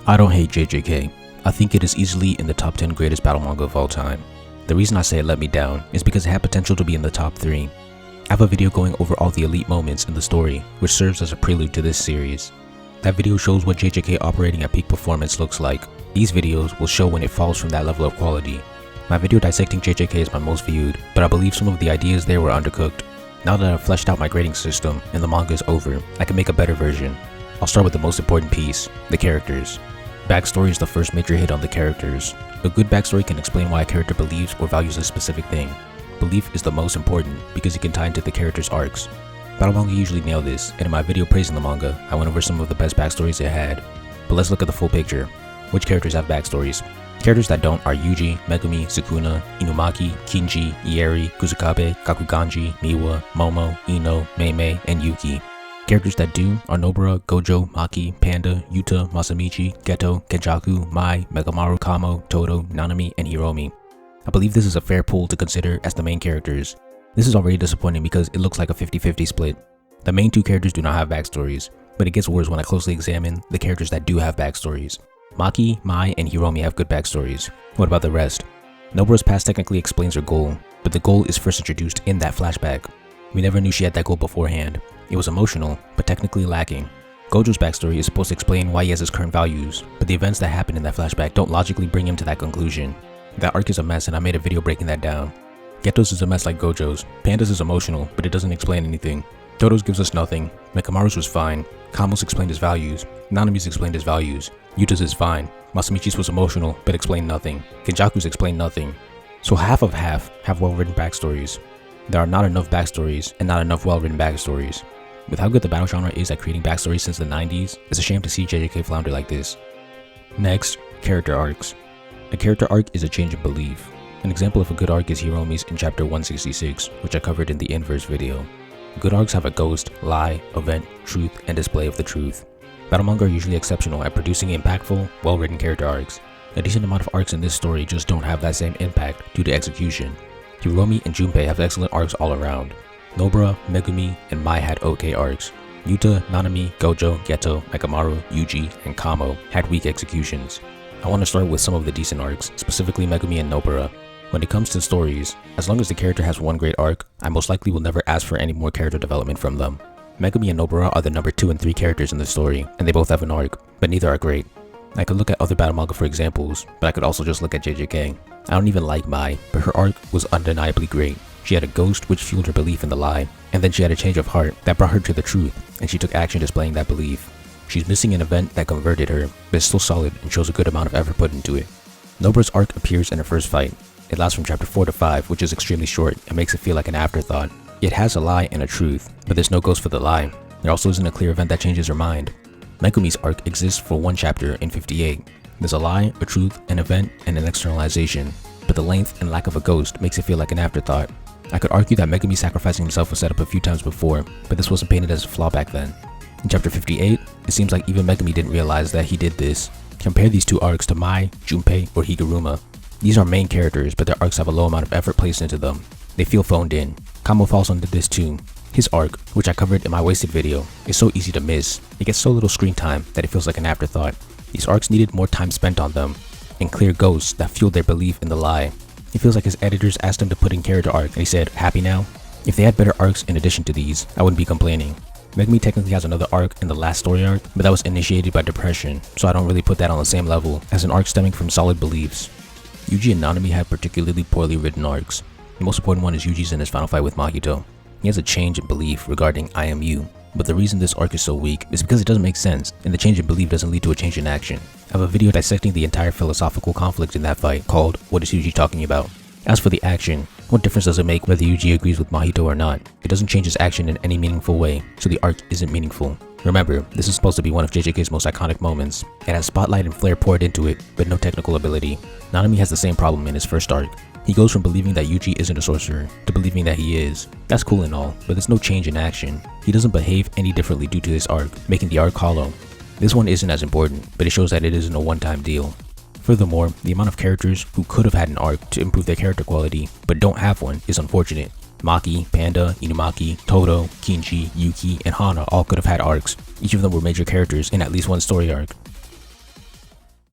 I don't hate JJK. I think it is easily in the top 10 greatest battle manga of all time. The reason I say it let me down is because it had potential to be in the top 3. I have a video going over all the elite moments in the story, which serves as a prelude to this series. That video shows what JJK operating at peak performance looks like. These videos will show when it falls from that level of quality. My video dissecting JJK is my most viewed, but I believe some of the ideas there were undercooked. Now that I've fleshed out my grading system and the manga is over, I can make a better version. I'll start with the most important piece, the characters. Backstory is the first major hit on the characters. A good backstory can explain why a character believes or values a specific thing. Belief is the most important because it can tie into the character's arcs. Battle manga usually nail this, and in my video praising the manga, I went over some of the best backstories it had. But let's look at the full picture. Which characters have backstories? Characters that don't are Yuji, Megumi, Sukuna, Inumaki, Kinji, Ieri, Kuzukabe, Kakuganji, Miwa, Momo, Ino, Meimei, and Yuki. Characters that do are Nobara, Gojo, Maki, Panda, Yuta, Masamichi, Geto, Kenjaku, Mai, Megamaru, Kamo, Todo, Nanami, and Hiromi. I believe this is a fair pool to consider as the main characters. This is already disappointing because it looks like a 50-50 split. The main two characters do not have backstories, but it gets worse when I closely examine the characters that do have backstories. Maki, Mai, and Hiromi have good backstories. What about the rest? Nobara's past technically explains her goal, but the goal is first introduced in that flashback. We never knew she had that goal beforehand. It was emotional, but technically lacking. Gojo's backstory is supposed to explain why he has his current values, but the events that happen in that flashback don't logically bring him to that conclusion. That arc is a mess and I made a video breaking that down. Geto's is a mess like Gojo's. Panda's is emotional, but it doesn't explain anything. Todo's gives us nothing. Megamaru's was fine. Kamo's explained his values. Nanami's explained his values. Yuta's is fine. Masamichi's was emotional, but explained nothing. Kenjaku's explained nothing. So half of half have well-written backstories. There are not enough backstories and not enough well-written backstories. With how good the battle genre is at creating backstories since the 90s, it's a shame to see JJK flounder like this. Next, character arcs. A character arc is a change in belief. An example of a good arc is Hiromi's in chapter 166, which I covered in the inverse video. Good arcs have a ghost, lie, event, truth, and display of the truth. Battle manga are usually exceptional at producing impactful, well-written character arcs. A decent amount of arcs in this story just don't have that same impact due to execution. Hiromi and Junpei have excellent arcs all around. Nobara, Megumi, and Mai had okay arcs. Yuta, Nanami, Gojo, Geto, Megamaru, Yuji, and Kamo had weak executions. I want to start with some of the decent arcs, specifically Megumi and Nobara. When it comes to stories, as long as the character has one great arc, I most likely will never ask for any more character development from them. Megumi and Nobara are the number 2 and 3 characters in the story, and they both have an arc, but neither are great. I could look at other battle manga for examples, but I could also just look at JJK. I don't even like Mai, but her arc was undeniably great. She had a ghost which fueled her belief in the lie, and then she had a change of heart that brought her to the truth, and she took action displaying that belief. She's missing an event that converted her, but is still solid and shows a good amount of effort put into it. Nobara's arc appears in her first fight. It lasts from chapter 4 to 5, which is extremely short and makes it feel like an afterthought. It has a lie and a truth, but there's no ghost for the lie. There also isn't a clear event that changes her mind. Megumi's arc exists for one chapter in 58. There's a lie, a truth, an event, and an externalization, but the length and lack of a ghost makes it feel like an afterthought. I could argue that Megumi sacrificing himself was set up a few times before, but this wasn't painted as a flaw back then. In chapter 58, it seems like even Megumi didn't realize that he did this. Compare these two arcs to Mai, Junpei, or Higuruma. These are main characters, but their arcs have a low amount of effort placed into them. They feel phoned in. Kamo falls under this too. His arc, which I covered in my wasted video, is so easy to miss. It gets so little screen time that it feels like an afterthought. These arcs needed more time spent on them, and clear ghosts that fueled their belief in the lie. It feels like his editors asked him to put in character arc, and he said, "Happy now?" If they had better arcs in addition to these, I wouldn't be complaining. Megumi technically has another arc in the last story arc, but that was initiated by depression, so I don't really put that on the same level as an arc stemming from solid beliefs. Yuji and Nanami have particularly poorly written arcs. The most important one is Yuji's in his final fight with Mahito. He has a change in belief regarding I am you, but the reason this arc is so weak is because it doesn't make sense, and the change in belief doesn't lead to a change in action. I have a video dissecting the entire philosophical conflict in that fight called "What is Yuji talking about?" As for the action, what difference does it make whether Yuji agrees with Mahito or not? It doesn't change his action in any meaningful way, so the arc isn't meaningful. Remember, this is supposed to be one of JJK's most iconic moments. It has spotlight and flair poured into it, but no technical ability. Nanami has the same problem in his first arc. He goes from believing that Yuji isn't a sorcerer to believing that he is. That's cool and all, but there's no change in action. He doesn't behave any differently due to this arc, making the arc hollow. This one isn't as important, but it shows that it isn't a one-time deal. Furthermore, the amount of characters who could have had an arc to improve their character quality, but don't have one, is unfortunate. Maki, Panda, Inumaki, Todo, Kinji, Yuki, and Hana all could have had arcs. Each of them were major characters in at least one story arc.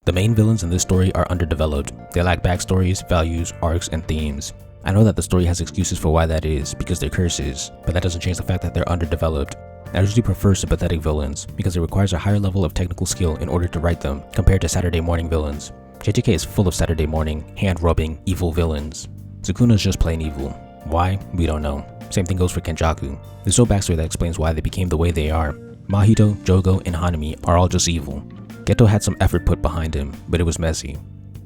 The main villains in this story are underdeveloped. They lack backstories, values, arcs, and themes. I know that the story has excuses for why that is, because they're curses, but that doesn't change the fact that they're underdeveloped. I usually prefer sympathetic villains, because it requires a higher level of technical skill in order to write them, compared to Saturday morning villains. JJK is full of Saturday morning, hand-rubbing, evil villains. Sukuna is just plain evil. Why? We don't know. Same thing goes for Kenjaku. There's no backstory that explains why they became the way they are. Mahito, Jogo, and Hanami are all just evil. Geto had some effort put behind him, but it was messy.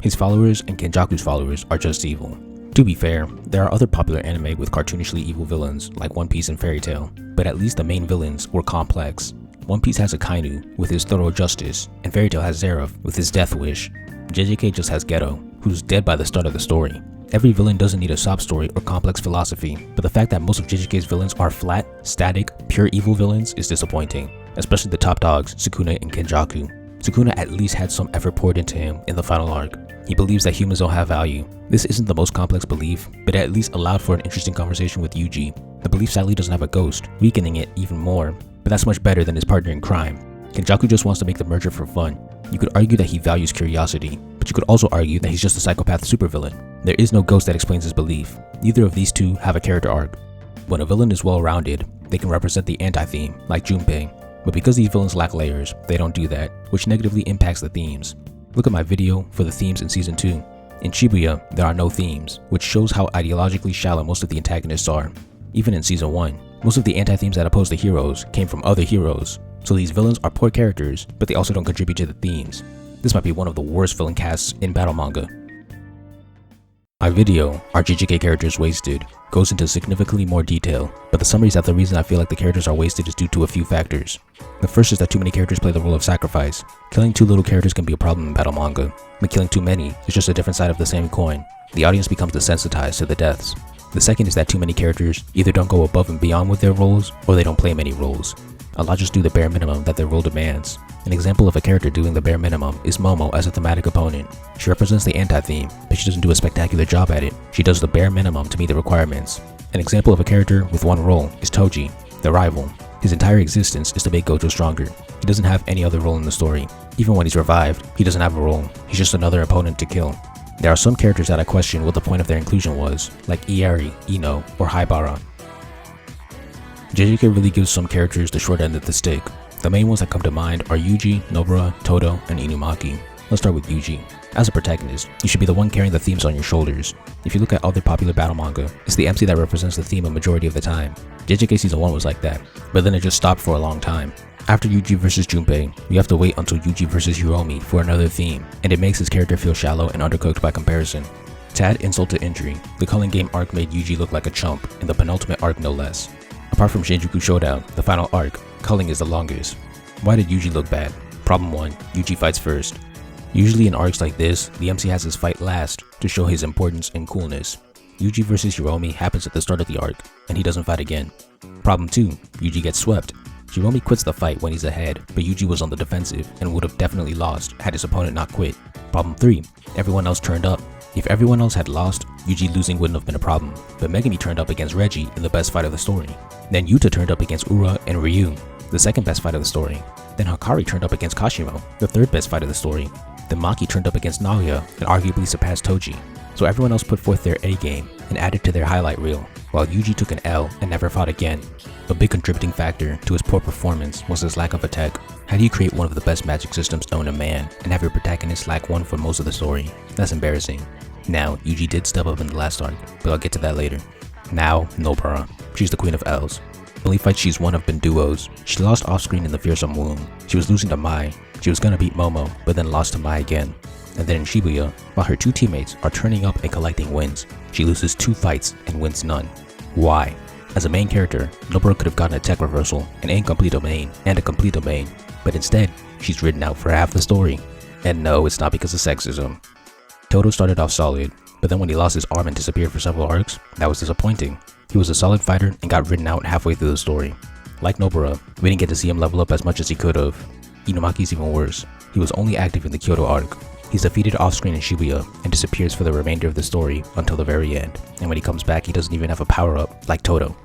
His followers and Kenjaku's followers are just evil. To be fair, there are other popular anime with cartoonishly evil villains, like One Piece and Fairy Tail, but at least the main villains were complex. One Piece has Akainu with his thorough justice, and Fairy Tail has Zeref with his death wish. JJK just has Geto, who's dead by the start of the story. Every villain doesn't need a sob story or complex philosophy, but the fact that most of JJK's villains are flat, static, pure evil villains is disappointing, especially the top dogs, Sukuna and Kenjaku. Sukuna at least had some effort poured into him in the final arc. He believes that humans don't have value. This isn't the most complex belief, but it at least allowed for an interesting conversation with Yuji. The belief sadly doesn't have a ghost, weakening it even more, but that's much better than his partner in crime. Kenjaku just wants to make the merger for fun. You could argue that he values curiosity, but you could also argue that he's just a psychopath supervillain. There is no ghost that explains his belief. Neither of these two have a character arc. When a villain is well-rounded, they can represent the anti-theme, like Junpei. But because these villains lack layers, they don't do that, which negatively impacts the themes. Look at my video for the themes in Season 2. In Shibuya, there are no themes, which shows how ideologically shallow most of the antagonists are. Even in Season 1, most of the anti-themes that oppose the heroes came from other heroes. So these villains are poor characters, but they also don't contribute to the themes. This might be one of the worst villain casts in battle manga. My video, Are JJK Characters Wasted?, goes into significantly more detail, but the summary is that the reason I feel like the characters are wasted is due to a few factors. The first is that too many characters play the role of sacrifice. Killing too little characters can be a problem in battle manga, but killing too many is just a different side of the same coin. The audience becomes desensitized to the deaths. The second is that too many characters either don't go above and beyond with their roles, or they don't play many roles. A lot just do the bare minimum that their role demands. An example of a character doing the bare minimum is Momo as a thematic opponent. She represents the anti-theme, but she doesn't do a spectacular job at it. She does the bare minimum to meet the requirements. An example of a character with one role is Toji, the rival. His entire existence is to make Gojo stronger. He doesn't have any other role in the story. Even when he's revived, he doesn't have a role. He's just another opponent to kill. There are some characters that I question what the point of their inclusion was, like Ieri, Ino, or Haibara. JJK really gives some characters the short end of the stick. The main ones that come to mind are Yuji, Nobara, Todo, and Inumaki. Let's start with Yuji. As a protagonist, you should be the one carrying the themes on your shoulders. If you look at other popular battle manga, it's the MC that represents the theme a majority of the time. JJK Season 1 was like that, but then it just stopped for a long time. After Yuji vs Junpei, you have to wait until Yuji vs Hiromi for another theme, and it makes his character feel shallow and undercooked by comparison. To add insult to injury, the Culling Game arc made Yuji look like a chump, in the penultimate arc no less. Apart from Shinjuku Showdown, the final arc, Culling is the longest. Why did Yuji look bad? Problem 1. Yuji fights first. Usually in arcs like this, the MC has his fight last to show his importance and coolness. Yuji vs Hiromi happens at the start of the arc, and he doesn't fight again. Problem 2. Yuji gets swept. Hiromi quits the fight when he's ahead, but Yuji was on the defensive and would have definitely lost had his opponent not quit. Problem 3. Everyone else turned up. If everyone else had lost, Yuji losing wouldn't have been a problem, but Megumi turned up against Reggie in the best fight of the story. Then Yuta turned up against Ura and Ryu, the second best fight of the story. Then Hakari turned up against Kashimo, the third best fight of the story. Then Maki turned up against Naoya and arguably surpassed Toji. So everyone else put forth their A game and added to their highlight reel, while Yuji took an L and never fought again. A big contributing factor to his poor performance was his lack of attack. How do you create one of the best magic systems known to man and have your protagonist lack one for most of the story? That's embarrassing. Now, Yuji did step up in the last arc, but I'll get to that later. Now, Nobara. She's the queen of L's. The only fight she's won have been duos. She lost off-screen in the Fearsome Womb. She was losing to Mai. She was gonna beat Momo, but then lost to Mai again. And then in Shibuya, while her two teammates are turning up and collecting wins, she loses 2 fights and wins none. Why? As a main character, Nobara could have gotten a tech reversal, an incomplete domain, and a complete domain, but instead, she's written out for half the story. And no, it's not because of sexism. Todo started off solid, but then when he lost his arm and disappeared for several arcs, that was disappointing. He was a solid fighter and got written out halfway through the story. Like Nobara, we didn't get to see him level up as much as he could have. Inumaki's even worse. He was only active in the Kyoto arc. He's defeated off-screen in Shibuya and disappears for the remainder of the story until the very end, and when he comes back he doesn't even have a power-up like Todo.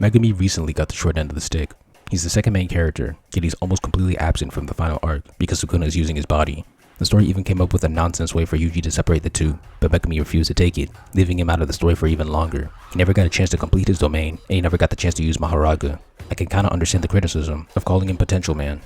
Megumi recently got the short end of the stick. He's the second main character, yet he's almost completely absent from the final arc because Sukuna is using his body. The story even came up with a nonsense way for Yuji to separate the two, but Megumi refused to take it, leaving him out of the story for even longer. He never got a chance to complete his domain, and he never got the chance to use Maharaga. I can kinda understand the criticism of calling him Potential Man.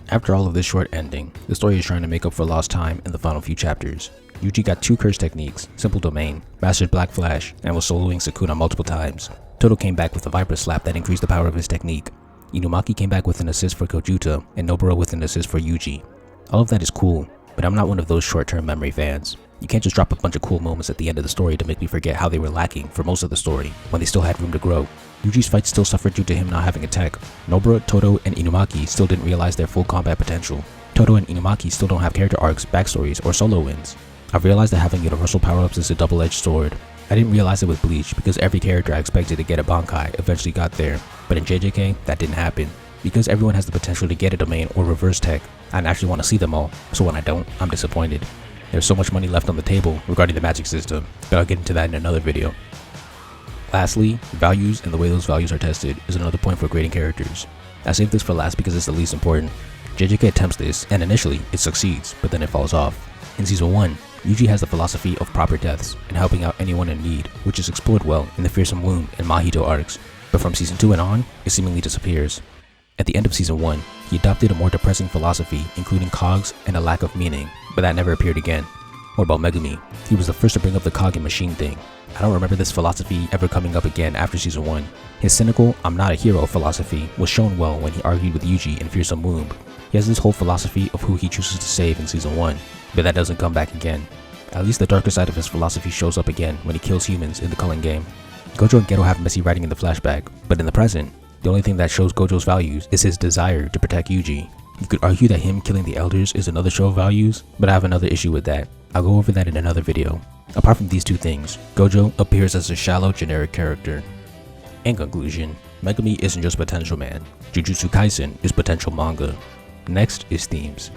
After all of this short ending, the story is trying to make up for lost time in the final few chapters. Yuji got 2 curse techniques, Simple Domain, mastered Black Flash, and was soloing Sukuna multiple times. Todo came back with a Viper Slap that increased the power of his technique. Inumaki came back with an assist for Kojuta, and Nobara with an assist for Yuji. All of that is cool, but I'm not one of those short-term memory fans. You can't just drop a bunch of cool moments at the end of the story to make me forget how they were lacking for most of the story, when they still had room to grow. Yuji's fight still suffered due to him not having a tech. Nobara, Todo, and Inumaki still didn't realize their full combat potential. Todo and Inumaki still don't have character arcs, backstories, or solo wins. I've realized that having universal power-ups is a double-edged sword. I didn't realize it with Bleach because every character I expected to get a Bankai eventually got there, but in JJK, that didn't happen. Because everyone has the potential to get a domain or reverse tech, I actually want to see them all, so when I don't, I'm disappointed. There's so much money left on the table regarding the magic system, but I'll get into that in another video. Lastly, values and the way those values are tested is another point for grading characters. I saved this for last because it's the least important. JJK attempts this, and initially, it succeeds, but then it falls off. In Season 1, Yuji has the philosophy of proper deaths and helping out anyone in need, which is explored well in the Fearsome Womb and Mahito arcs, but from Season 2 and on, it seemingly disappears. At the end of Season 1, he adopted a more depressing philosophy, including cogs and a lack of meaning, but that never appeared again. What about Megumi? He was the first to bring up the cog and machine thing. I don't remember this philosophy ever coming up again after Season 1. His cynical, I'm not a hero philosophy was shown well when he argued with Yuji in Fearsome Womb. He has this whole philosophy of who he chooses to save in Season 1, but that doesn't come back again. At least the darker side of his philosophy shows up again when he kills humans in the Culling game. Gojo and Geto have messy writing in the flashback, but in the present, the only thing that shows Gojo's values is his desire to protect Yuji. You could argue that him killing the elders is another show of values, but I have another issue with that. I'll go over that in another video. Apart from these two things, Gojo appears as a shallow, generic character. In conclusion, Megumi isn't just Potential Man. Jujutsu Kaisen is potential manga. Next is themes.